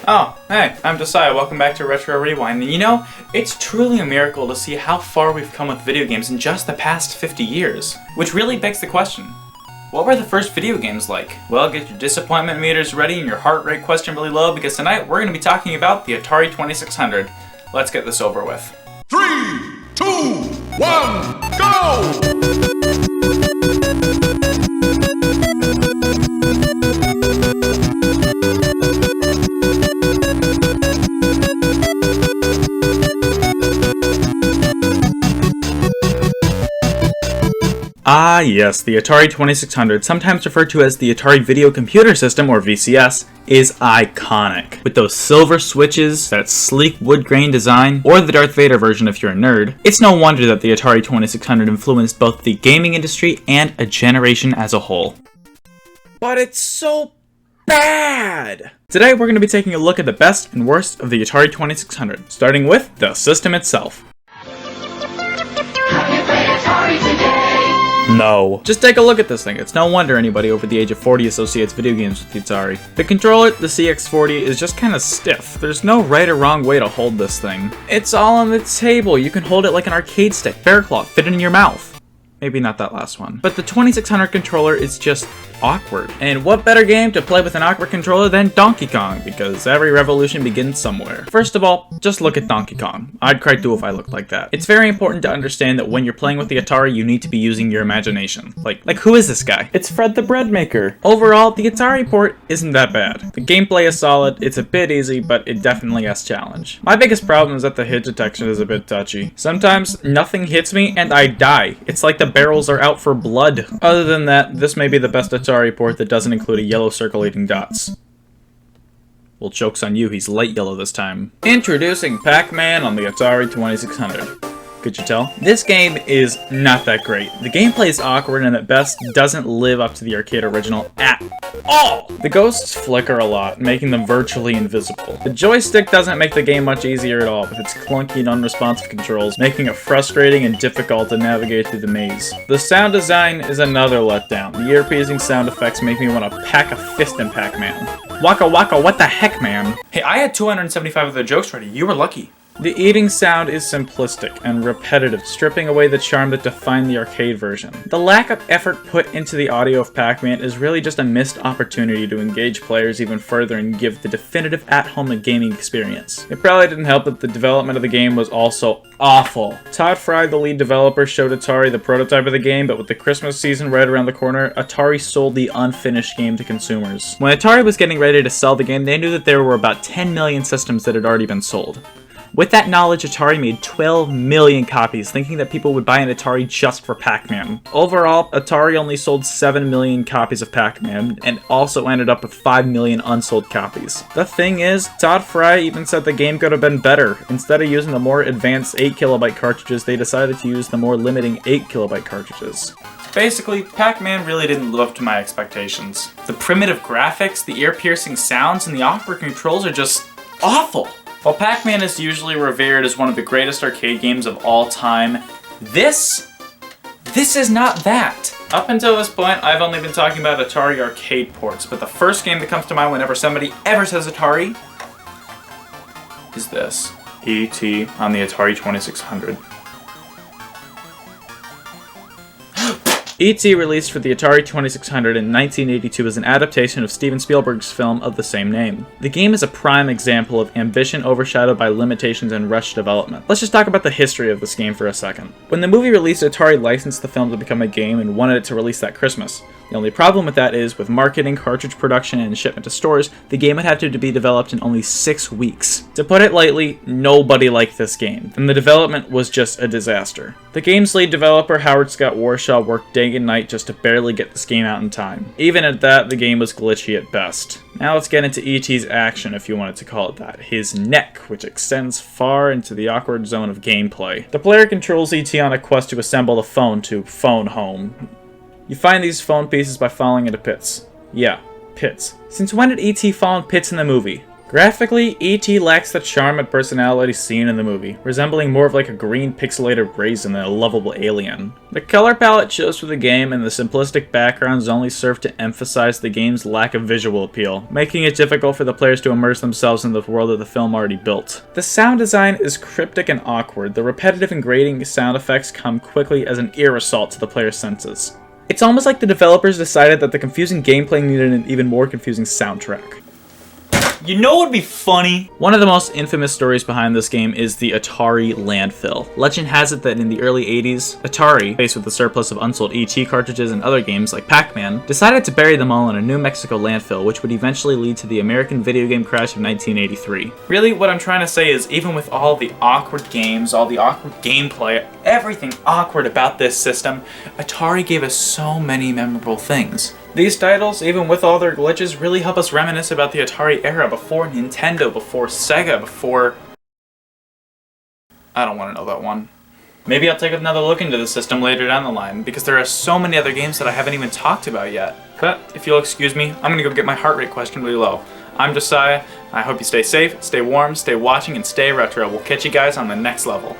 Oh, hey, I'm Josiah. Welcome back to Retro Rewind. And you know, it's truly a miracle to see how far we've come with video games in just the past 50 years. Which really begs the question, what were the first video games like? Well, get your disappointment meters ready and your heart rate question really low, because tonight we're going to be talking about the Atari 2600. Let's get this over with. 3, 2, 1, go! Ah yes, the Atari 2600, sometimes referred to as the Atari Video Computer System, or VCS, is iconic. With those silver switches, that sleek wood grain design, or the Darth Vader version if you're a nerd, it's no wonder that the Atari 2600 influenced both the gaming industry and a generation as a whole. But it's so bad! Today we're going to be taking a look at the best and worst of the Atari 2600, starting with the system itself. No. Just take a look at this thing. It's no wonder anybody over the age of 40 associates video games with the Atari. The controller, the CX40, is just kind of stiff. There's no right or wrong way to hold this thing. It's all on the table. You can hold it like an arcade stick, bear claw, fit it in your mouth. Maybe not that last one. But the 2600 controller is just awkward. And what better game to play with an awkward controller than Donkey Kong, because every revolution begins somewhere. First of all, just look at Donkey Kong. I'd cry too if I looked like that. It's very important to understand that when you're playing with the Atari, you need to be using your imagination. Like who is this guy? It's Fred the Bread Maker. Overall, the Atari Port isn't that bad. The gameplay is solid, it's a bit easy, but it definitely has challenge. My biggest problem is that the hit detection is a bit touchy. Sometimes nothing hits me and I die. It's like the barrels are out for blood. Other than that, this may be the best Atari port that doesn't include a yellow circulating dots. Well, joke's on you, he's light yellow this time. Introducing Pac-Man on the Atari 2600. Could you tell? This game is not that great. The gameplay is awkward and at best doesn't live up to the arcade original at all. The ghosts flicker a lot, making them virtually invisible. The joystick doesn't make the game much easier at all, with its clunky and unresponsive controls, making it frustrating and difficult to navigate through the maze. The sound design is another letdown. The ear-piercing sound effects make me want to pack a fist in Pac-Man. Waka waka, what the heck, man? Hey, I had 275 of the jokes ready. You were lucky. The eating sound is simplistic and repetitive, stripping away the charm that defined the arcade version. The lack of effort put into the audio of Pac-Man is really just a missed opportunity to engage players even further and give the definitive at-home gaming experience. It probably didn't help that the development of the game was also awful. Todd Fry, the lead developer, showed Atari the prototype of the game, but with the Christmas season right around the corner, Atari sold the unfinished game to consumers. When Atari was getting ready to sell the game, they knew that there were about 10 million systems that had already been sold. With that knowledge, Atari made 12 million copies, thinking that people would buy an Atari just for Pac-Man. Overall, Atari only sold 7 million copies of Pac-Man, and also ended up with 5 million unsold copies. The thing is, Todd Fry even said the game could have been better. Instead of using the more advanced 8KB cartridges, they decided to use the more limiting 8KB cartridges. Basically, Pac-Man really didn't live up to my expectations. The primitive graphics, the ear-piercing sounds, and the awkward controls are just awful. While Pac-Man is usually revered as one of the greatest arcade games of all time, this is not that. Up until this point, I've only been talking about Atari arcade ports, but the first game that comes to mind whenever somebody ever says Atari is this. E.T. on the Atari 2600. E.T. released for the Atari 2600 in 1982 as an adaptation of Steven Spielberg's film of the same name. The game is a prime example of ambition overshadowed by limitations and rushed development. Let's just talk about the history of this game for a second. When the movie released, Atari licensed the film to become a game and wanted it to release that Christmas. The only problem with that is, with marketing, cartridge production, and shipment to stores, the game would have to be developed in only 6 weeks. To put it lightly, nobody liked this game, and the development was just a disaster. The game's lead developer, Howard Scott Warshaw, worked day and night just to barely get this game out in time. Even at that, the game was glitchy at best. Now let's get into E.T.'s action, if you wanted to call it that. His neck, which extends far into the awkward zone of gameplay. The player controls E.T. on a quest to assemble a phone to phone home. You find these phone pieces by falling into pits. Yeah, pits. Since when did E.T. fall in pits in the movie? Graphically, E.T. lacks the charm and personality seen in the movie, resembling more of like a green pixelated raisin than a lovable alien. The color palette chose for the game and the simplistic backgrounds only serve to emphasize the game's lack of visual appeal, making it difficult for the players to immerse themselves in the world that the film already built. The sound design is cryptic and awkward. The repetitive and grating sound effects come quickly as an ear assault to the player's senses. It's almost like the developers decided that the confusing gameplay needed an even more confusing soundtrack. You know what would be funny? One of the most infamous stories behind this game is the Atari landfill. Legend has it that in the early 80s, Atari, faced with the surplus of unsold ET cartridges and other games like Pac-Man, decided to bury them all in a New Mexico landfill, which would eventually lead to the American video game crash of 1983. Really, what I'm trying to say is, even with all the awkward games, all the awkward gameplay, everything awkward about this system, Atari gave us so many memorable things. These titles, even with all their glitches, really help us reminisce about the Atari era before Nintendo, before Sega, before... I don't want to know that one. Maybe I'll take another look into the system later down the line, because there are so many other games that I haven't even talked about yet. But, if you'll excuse me, I'm gonna go get my heart rate questionably low. I'm Josiah, I hope you stay safe, stay warm, stay watching, and stay retro. We'll catch you guys on the next level.